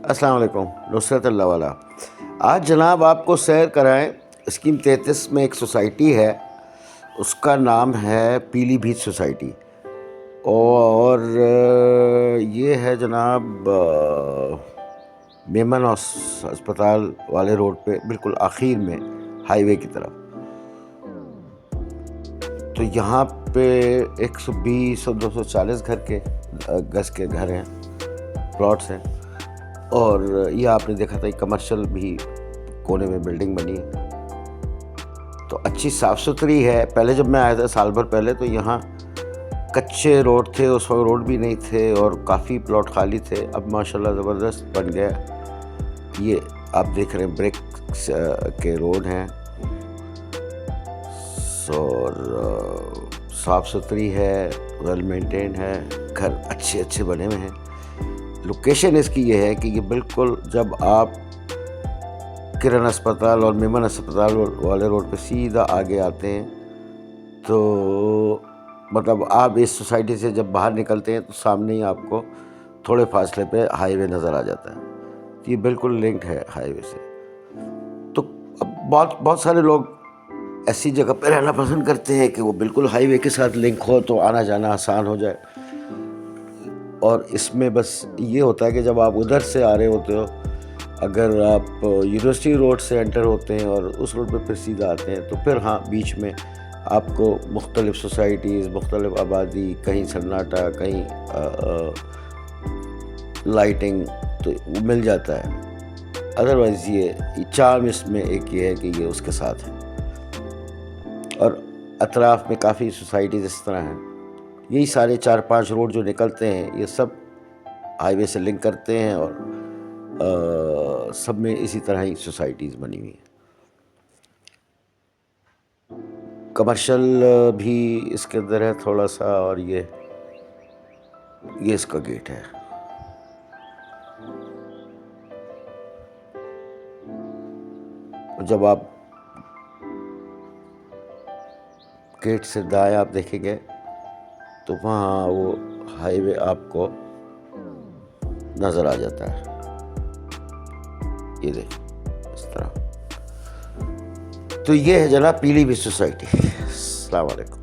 अस्सलाम वालेकुम। नुसरत अल्लाह वाला। आज जनाब आपको सैर कराएं। स्कीम 33 में एक सोसाइटी है, उसका नाम है पीलीभीत सोसाइटी। और ये है जनाब मेमन अस्पताल वाले रोड पे, बिल्कुल आखिर में हाईवे की तरफ। तो यहाँ पे 120 और 240 घर के गज के घर हैं, प्लॉट्स हैं। और ये आपने देखा था कमर्शियल भी कोने में बिल्डिंग बनी है, तो अच्छी साफ़ सुथरी है। पहले जब मैं आया था साल भर पहले, तो यहाँ कच्चे रोड थे, उस वक्त रोड भी नहीं थे और काफ़ी प्लॉट खाली थे। अब माशाल्लाह ज़बरदस्त बन गया। ये आप देख रहे हैं ब्रिक के रोड हैं और साफ़ सुथरी है, वेल मेंटेन है, घर अच्छे अच्छे बने हुए हैं। लोकेशन इसकी ये है कि ये बिल्कुल जब आप किरण अस्पताल और मेमन अस्पताल वाले रोड पे सीधा आगे आते हैं, तो मतलब आप इस सोसाइटी से जब बाहर निकलते हैं तो सामने ही आपको थोड़े फासले पे हाईवे नज़र आ जाता है। तो ये बिल्कुल लिंक है हाईवे से। तो अब बहुत सारे लोग ऐसी जगह पे रहना पसंद करते हैं कि वो बिल्कुल हाईवे के साथ लिंक हो, तो आना जाना आसान हो जाए। और इसमें बस ये होता है कि जब आप उधर से आ रहे होते हो, अगर आप यूनिवर्सिटी रोड से एंटर होते हैं और उस रोड पे फिर सीधा आते हैं, तो फिर हाँ, बीच में आपको मुख्तलिफ सोसाइटीज़, मुख्तलिफ आबादी, कहीं सन्नाटा, कहीं लाइटिंग, तो मिल जाता है। अदरवाइज़ ये चार्म इसमें एक ये है कि ये उसके साथ है। और अतराफ़ में काफ़ी सोसाइटीज़ इस तरह हैं। यही सारे 4-5 रोड जो निकलते हैं, ये सब हाईवे से लिंक करते हैं और सब में इसी तरह ही सोसाइटीज़ बनी हुई हैं। कमर्शियल भी इसके अंदर है थोड़ा सा। और ये इसका गेट है। जब आप गेट से दाएं आप देखेंगे तो वहाँ वो हाईवे आपको नज़र आ जाता है। ये देखिए इस तरह। तो ये है जनाब पीलीभीत सोसाइटी। अस्सलाम वालेकुम।